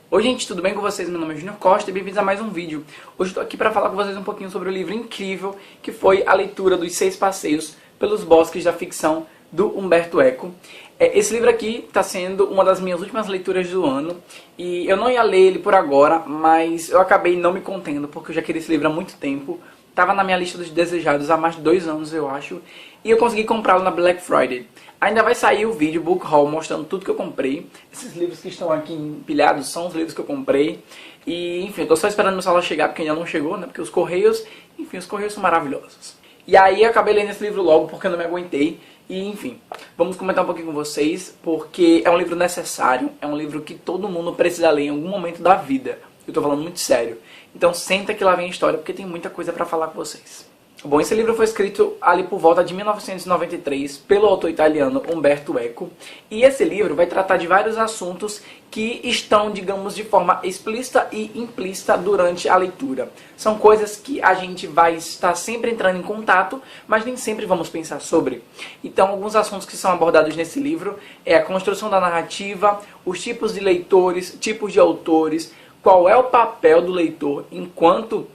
Oi gente, tudo bem com vocês? Meu nome é Júnior Costa e bem-vindos a mais um vídeo. Hoje estou aqui para falar com vocês um pouquinho sobre o livro incrível que foi a leitura dos 6 passeios pelos bosques da ficção do Umberto Eco. Esse livro aqui está sendo uma das minhas últimas leituras do ano e eu não ia ler ele por agora, mas eu acabei não me contendo porque eu já queria esse livro há muito tempo. Estava na minha lista dos desejados há mais de 2 anos, eu acho, e eu consegui comprá-lo na Black Friday. Ainda vai sair o vídeo Book Haul mostrando tudo que eu comprei. Esses livros que estão aqui empilhados são os livros que eu comprei. E, enfim, eu tô só esperando meu celular chegar, porque ainda não chegou, né? Porque os correios, enfim, os correios são maravilhosos. E aí eu acabei lendo esse livro logo, porque eu não me aguentei. E, enfim, vamos comentar um pouquinho com vocês, porque é um livro necessário, é um livro que todo mundo precisa ler em algum momento da vida. Eu tô falando muito sério. Então senta que lá vem a história, porque tem muita coisa pra falar com vocês. Bom, esse livro foi escrito ali por volta de 1993 pelo autor italiano Umberto Eco. E esse livro vai tratar de vários assuntos que estão, digamos, de forma explícita e implícita durante a leitura. São coisas que a gente vai estar sempre entrando em contato, mas nem sempre vamos pensar sobre. Então, alguns assuntos que são abordados nesse livro é a construção da narrativa, os tipos de leitores, tipos de autores, qual é o papel do leitor enquanto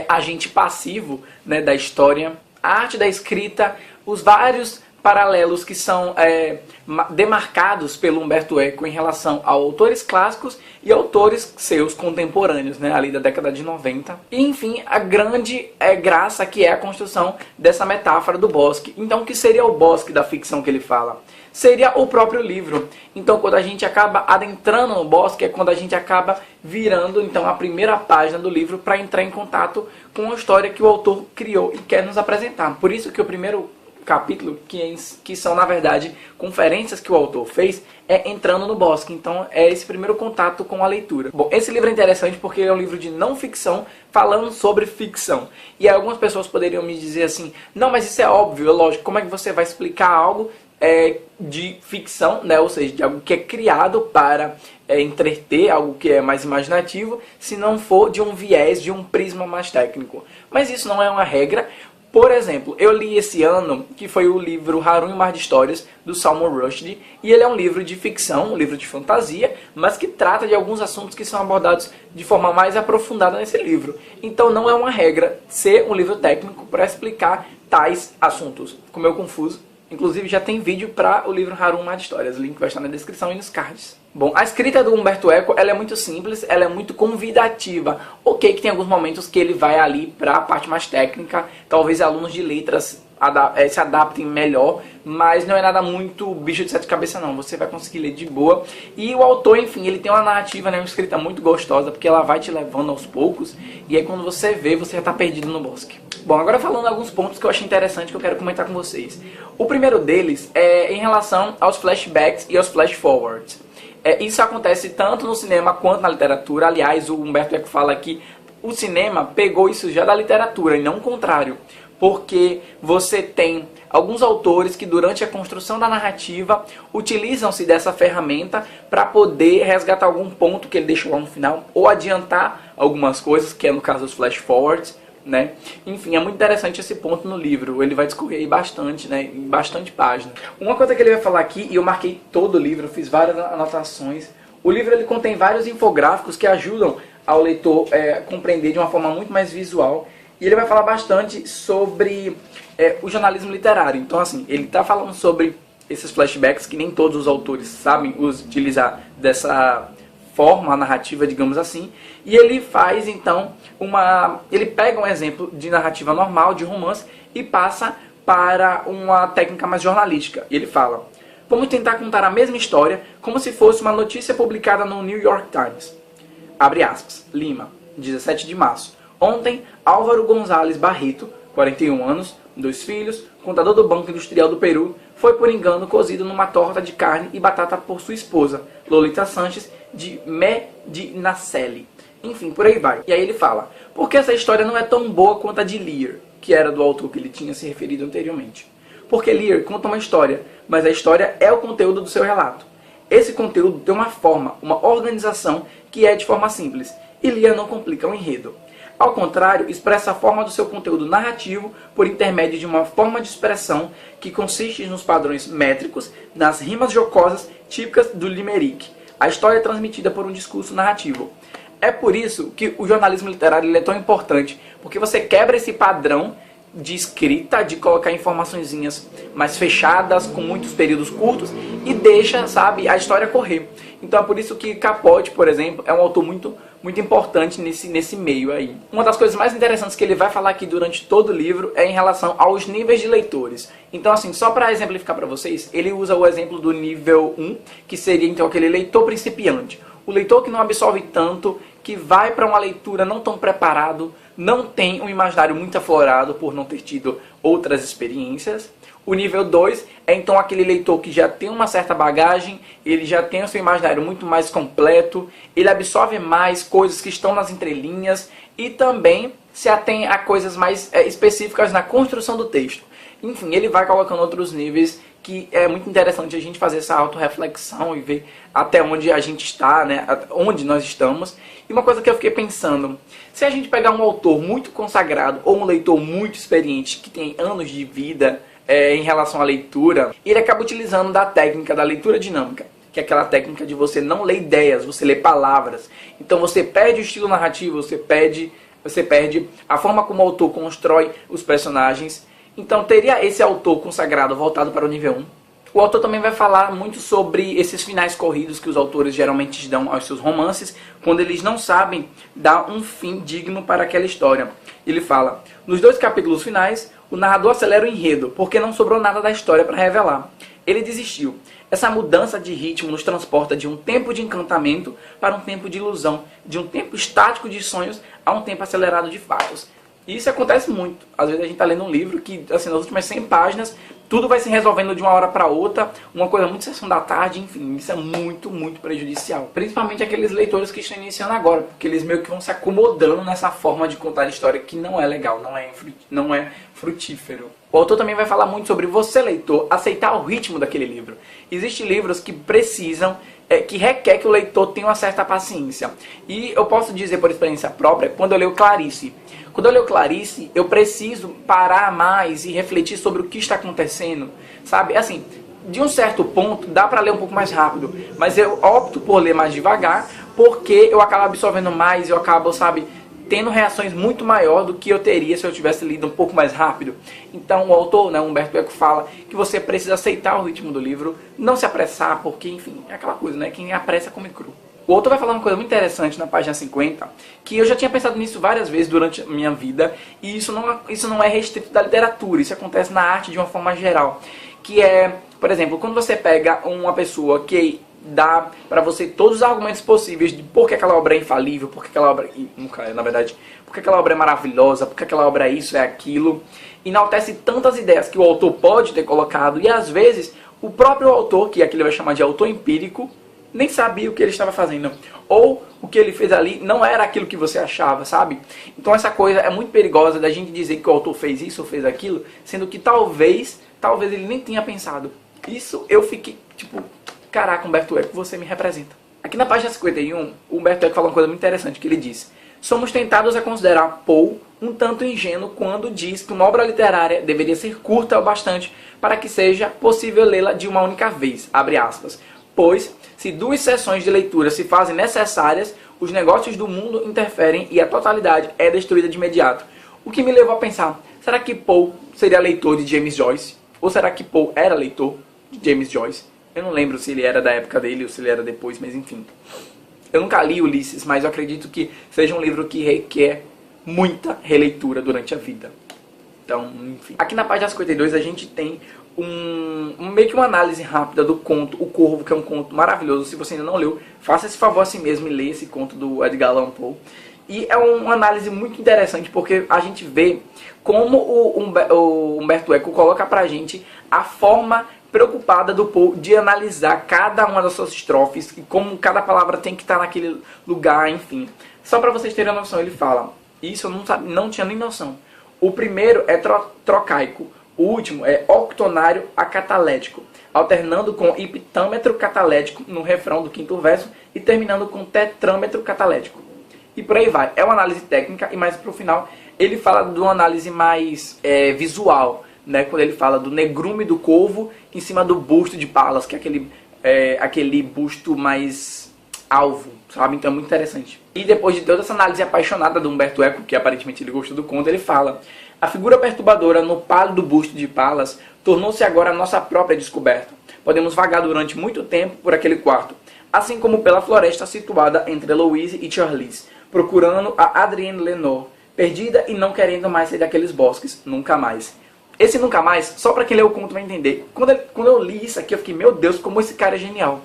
agente passivo, né, da história, a arte da escrita, os vários paralelos que são demarcados pelo Umberto Eco em relação a autores clássicos e autores seus contemporâneos, né, ali da década de 90. E, enfim, a grande graça que é a construção dessa metáfora do bosque. Então, o que seria o bosque da ficção que ele fala? Seria o próprio livro. Então, quando a gente acaba adentrando no bosque, é quando a gente acaba virando então a primeira página do livro para entrar em contato com a história que o autor criou e quer nos apresentar. Por isso que o primeiro capítulo, que são na verdade conferências que o autor fez, é entrando no bosque. Então é esse primeiro contato com a leitura. Bom, esse livro é interessante porque é um livro de não ficção falando sobre ficção. E algumas pessoas poderiam me dizer assim, não, mas isso é óbvio, é lógico, como é que você vai explicar algo de ficção, né? Ou seja, de algo que é criado para entreter, algo que é mais imaginativo, se não for de um viés, de um prisma mais técnico. Mas isso não é uma regra. Por exemplo, eu li esse ano, que foi o livro Harum e o Mar de Histórias, do Salman Rushdie, e ele é um livro de ficção, um livro de fantasia, mas que trata de alguns assuntos que são abordados de forma mais aprofundada nesse livro. Então não é uma regra ser um livro técnico para explicar tais assuntos. Ficou meio confuso. Inclusive já tem vídeo para o livro Harum e o Mar de Histórias, o link vai estar na descrição e nos cards. Bom, a escrita do Umberto Eco, ela é muito simples, ela é muito convidativa. Ok que tem alguns momentos que ele vai ali para a parte mais técnica, talvez alunos de letras se adaptem melhor, mas não é nada muito bicho de sete cabeças não, você vai conseguir ler de boa. E o autor, enfim, ele tem uma narrativa, né, uma escrita muito gostosa, porque ela vai te levando aos poucos, e aí quando você vê, você já está perdido no bosque. Bom, agora falando alguns pontos que eu achei interessante que eu quero comentar com vocês. O primeiro deles é em relação aos flashbacks e aos flash forwards. Isso acontece tanto no cinema quanto na literatura. Aliás, o Umberto Eco fala que o cinema pegou isso já da literatura e não o contrário. Porque você tem alguns autores que durante a construção da narrativa utilizam-se dessa ferramenta para poder resgatar algum ponto que ele deixou lá no final ou adiantar algumas coisas, que é no caso dos flash forwards, né? Enfim, é muito interessante esse ponto no livro, ele vai discorrer aí bastante, né? Em bastante página. Uma coisa que ele vai falar aqui, e eu marquei todo o livro, fiz várias anotações. O livro ele contém vários infográficos que ajudam ao leitor compreender de uma forma muito mais visual. E ele vai falar bastante sobre o jornalismo literário. Então, assim, ele está falando sobre esses flashbacks que nem todos os autores sabem utilizar dessa forma narrativa, digamos assim. E ele faz, então, ele pega um exemplo de narrativa normal, de romance, e passa para uma técnica mais jornalística. E ele fala, vamos tentar contar a mesma história como se fosse uma notícia publicada no New York Times. Abre aspas, Lima, 17 de março. Ontem, Álvaro González Barreto, 41 anos, 2 filhos, contador do Banco Industrial do Peru, foi por engano cozido numa torta de carne e batata por sua esposa, Lolita Sanches, de Medinaceli. Enfim, por aí vai. E aí ele fala, porque essa história não é tão boa quanto a de Lear, que era do autor que ele tinha se referido anteriormente. Porque Lear conta uma história, mas a história é o conteúdo do seu relato. Esse conteúdo tem uma forma, uma organização que é de forma simples, e Lear não complica o enredo. Ao contrário, expressa a forma do seu conteúdo narrativo por intermédio de uma forma de expressão que consiste nos padrões métricos, nas rimas jocosas típicas do limerick, A história é transmitida por um discurso narrativo. É por isso que o jornalismo literário ele é tão importante, porque você quebra esse padrão de escrita, de colocar informaçõezinhas mais fechadas, com muitos períodos curtos, e deixa, sabe, a história correr. Então é por isso que Capote, por exemplo, é um autor muito importante nesse meio aí. Uma das coisas mais interessantes que ele vai falar aqui durante todo o livro é em relação aos níveis de leitores. Então assim, só para exemplificar para vocês, ele usa o exemplo do nível 1, que seria então aquele leitor principiante. O leitor que não absorve tanto, que vai para uma leitura não tão preparado, não tem um imaginário muito aflorado por não ter tido outras experiências. O nível 2 é então aquele leitor que já tem uma certa bagagem, ele já tem o seu imaginário muito mais completo, ele absorve mais coisas que estão nas entrelinhas e também se atém a coisas mais específicas na construção do texto. Enfim, ele vai colocando outros níveis que é muito interessante a gente fazer essa autorreflexão e ver até onde a gente está, né? Onde nós estamos. E uma coisa que eu fiquei pensando, se a gente pegar um autor muito consagrado ou um leitor muito experiente, que tem anos de vida em relação à leitura, ele acaba utilizando da técnica da leitura dinâmica, que é aquela técnica de você não ler ideias, você lê palavras. Então você perde o estilo narrativo, você perde a forma como o autor constrói os personagens. Então teria esse autor consagrado voltado para o nível 1. O autor também vai falar muito sobre esses finais corridos que os autores geralmente dão aos seus romances, quando eles não sabem dar um fim digno para aquela história. Ele fala, nos 2 capítulos finais, o narrador acelera o enredo, porque não sobrou nada da história para revelar. Ele desistiu. Essa mudança de ritmo nos transporta de um tempo de encantamento para um tempo de ilusão, de um tempo estático de sonhos a um tempo acelerado de fatos. E isso acontece muito. Às vezes a gente está lendo um livro que, assim, nas últimas 100 páginas, tudo vai se resolvendo de uma hora para outra, uma coisa muito sessão da tarde, enfim, isso é muito prejudicial. Principalmente aqueles leitores que estão iniciando agora, porque eles meio que vão se acomodando nessa forma de contar a história que não é legal, não é frutífero. O autor também vai falar muito sobre você, leitor, aceitar o ritmo daquele livro. Existem livros que precisam, que requer que o leitor tenha uma certa paciência. E eu posso dizer por experiência própria, quando eu leio Clarice. Quando eu leio Clarice, eu preciso parar mais e refletir sobre o que está acontecendo, sabe? Assim, de um certo ponto, dá para ler um pouco mais rápido, mas eu opto por ler mais devagar, porque eu acabo absorvendo mais, eu acabo, sabe, tendo reações muito maior do que eu teria se eu tivesse lido um pouco mais rápido. Então o autor, né, Humberto Eco, fala que você precisa aceitar o ritmo do livro, não se apressar, porque, enfim, é aquela coisa, né? Quem apressa come cru. O autor vai falar uma coisa muito interessante na página 50, que eu já tinha pensado nisso várias vezes durante a minha vida, e isso não é restrito da literatura, isso acontece na arte de uma forma geral. Que é, por exemplo, quando você pega uma pessoa que dá pra você todos os argumentos possíveis de por que aquela obra é infalível, por que aquela obra, na verdade, por que aquela obra é maravilhosa, por que aquela obra é isso, é aquilo, enaltece tantas ideias que o autor pode ter colocado, e às vezes o próprio autor, que aqui ele vai chamar de autor empírico, nem sabia o que ele estava fazendo, ou o que ele fez ali não era aquilo que você achava, sabe? Então essa coisa é muito perigosa da gente dizer que o autor fez isso ou fez aquilo, sendo que talvez ele nem tenha pensado. Isso eu fiquei tipo, caraca, Humberto Eco, você me representa. Aqui na página 51, o Humberto Eco fala uma coisa muito interessante, que ele diz: somos tentados a considerar Poe um tanto ingênuo quando diz que uma obra literária deveria ser curta o bastante para que seja possível lê-la de uma única vez, abre aspas, pois se 2 sessões de leitura se fazem necessárias, os negócios do mundo interferem e a totalidade é destruída de imediato. O que me levou a pensar, será que Poe seria leitor de James Joyce? Ou será que Poe era leitor de James Joyce? Eu não lembro se ele era da época dele ou se ele era depois, mas enfim. Eu nunca li Ulisses, mas eu acredito que seja um livro que requer muita releitura durante a vida. Então, enfim. Aqui na página 52 a gente tem meio que uma análise rápida do conto O Corvo, que é um conto maravilhoso. Se você ainda não leu, faça esse favor a si mesmo e leia esse conto do Edgar Allan Poe. E é uma análise muito interessante, porque a gente vê como o Humberto Eco coloca pra gente a forma preocupada do Poe de analisar cada uma das suas estrofes e como cada palavra tem que estar naquele lugar, enfim. Só pra vocês terem a noção, ele fala, isso eu não tinha nem noção. O primeiro é trocaico, o último é octonário acatalético, alternando com heptâmetro catalético no refrão do 5º verso e terminando com tetrâmetro catalético. E por aí vai. É uma análise técnica e mais pro final ele fala de uma análise mais visual, né? Quando ele fala do negrume do corvo em cima do busto de Palas, que é aquele busto mais alvo, sabe? Então é muito interessante. E depois de toda essa análise apaixonada do Umberto Eco, que aparentemente ele gostou do conto, ele fala: a figura perturbadora no pálido busto de Pallas tornou-se agora a nossa própria descoberta. Podemos vagar durante muito tempo por aquele quarto, assim como pela floresta situada entre Eloise e Charlize, procurando a Adrienne Lenore, perdida e não querendo mais sair daqueles bosques, nunca mais. Esse nunca mais, só pra quem lê o conto vai entender. Quando eu li isso aqui, eu fiquei, meu Deus, como esse cara é genial.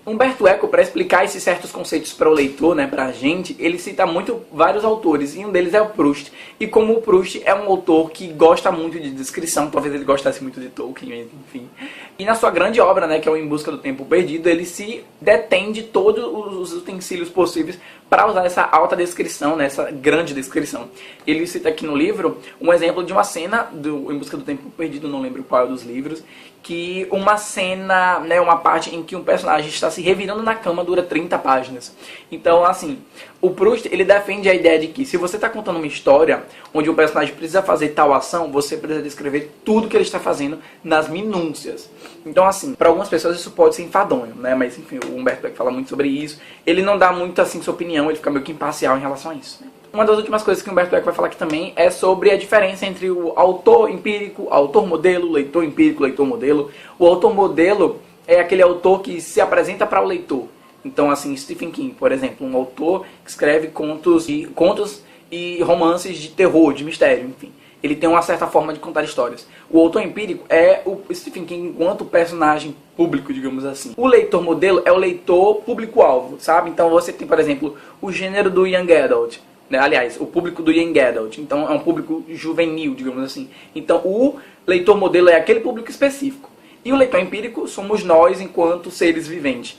Umberto Eco, para explicar esses certos conceitos para o leitor, né, pra gente, ele cita vários autores, e um deles é o Proust. E como o Proust é um autor que gosta muito de descrição, talvez ele gostasse muito de Tolkien, enfim. E na sua grande obra, né, que é o Em Busca do Tempo Perdido, ele se detém de todos os utensílios possíveis para usar essa alta descrição, né, essa grande descrição. Ele cita aqui no livro um exemplo de uma cena do Em Busca do Tempo Perdido, não lembro qual é dos livros, que uma cena, né, uma parte em que um personagem está se revirando na cama dura 30 páginas. Então, assim, o Proust, ele defende a ideia de que se você está contando uma história onde o personagem precisa fazer tal ação, você precisa descrever tudo que ele está fazendo nas minúcias. Então, assim, para algumas pessoas isso pode ser enfadonho, né? Mas, enfim, o Umberto Eco fala muito sobre isso. Ele não dá muito, assim, sua opinião, ele fica meio que imparcial em relação a isso, né? Uma das últimas coisas que o Umberto Eco vai falar aqui também é sobre a diferença entre o autor empírico, autor modelo, leitor empírico, leitor modelo. O autor modelo é aquele autor que se apresenta para o leitor. Então, assim, Stephen King, por exemplo, um autor que escreve contos e romances de terror, de mistério, enfim. Ele tem uma certa forma de contar histórias. O autor empírico é o Stephen King enquanto personagem público, digamos assim. O leitor modelo é o leitor público-alvo, sabe? Então você tem, por exemplo, o gênero do Young Adult. Aliás, o público do Young Adult. Então é um público juvenil, digamos assim. Então o leitor modelo é aquele público específico. E o leitor empírico somos nós enquanto seres viventes.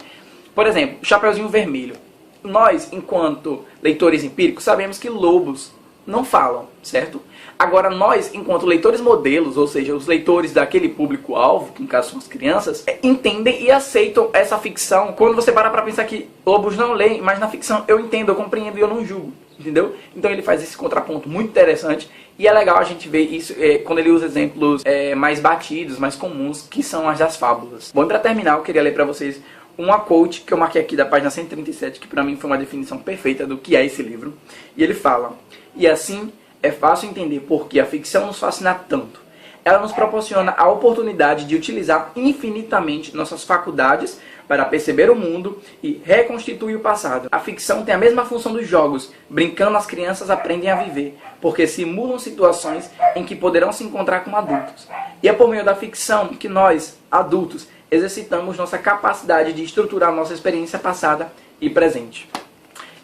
Por exemplo, Chapeuzinho Vermelho. Nós, enquanto leitores empíricos, sabemos que lobos não falam, certo? Agora nós, enquanto leitores modelos, ou seja, os leitores daquele público-alvo, que no caso são as crianças, entendem e aceitam essa ficção. Quando você para pra pensar que lobos não leem, mas na ficção eu entendo, eu compreendo e eu não julgo. Entendeu? Então ele faz esse contraponto muito interessante e é legal a gente ver isso quando ele usa exemplos mais batidos, mais comuns, que são as das fábulas. Bom, e pra terminar eu queria ler pra vocês uma quote que eu marquei aqui da página 137, que pra mim foi uma definição perfeita do que é esse livro. E ele fala: e assim é fácil entender por que a ficção nos fascina tanto. Ela nos proporciona a oportunidade de utilizar infinitamente nossas faculdades para perceber o mundo e reconstituir o passado. A ficção tem a mesma função dos jogos. Brincando, as crianças aprendem a viver, porque simulam situações em que poderão se encontrar como adultos. E é por meio da ficção que nós, adultos, exercitamos nossa capacidade de estruturar nossa experiência passada e presente.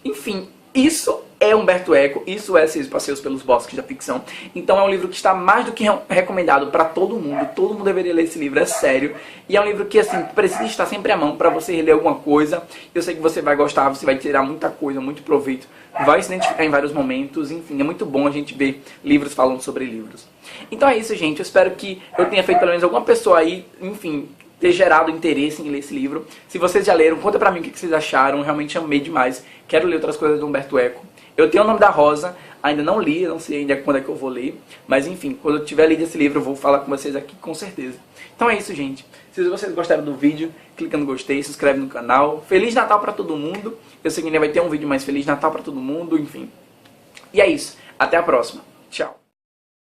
Enfim, isso é Umberto Eco, isso é Seis Passeios pelos Bosques da Ficção. Então é um livro que está mais do que recomendado para todo mundo deveria ler esse livro, é sério. E é um livro que, assim, precisa estar sempre à mão para você reler alguma coisa. Eu sei que você vai gostar, você vai tirar muita coisa, muito proveito, vai se identificar em vários momentos, enfim, é muito bom a gente ver livros falando sobre livros. Então é isso, gente, eu espero que eu tenha feito pelo menos alguma pessoa aí, enfim, ter gerado interesse em ler esse livro. Se vocês já leram, conta pra mim o que vocês acharam, realmente amei demais. Quero ler outras coisas do Umberto Eco. Eu tenho O Nome da Rosa, ainda não li, não sei ainda quando é que eu vou ler. Mas enfim, quando eu tiver lido esse livro eu vou falar com vocês aqui com certeza. Então é isso, gente. Se vocês gostaram do vídeo, clica no gostei, se inscreve no canal. Feliz Natal pra todo mundo. Eu sei que ainda vai ter um vídeo mais Feliz Natal pra todo mundo, enfim. E é isso. Até a próxima. Tchau.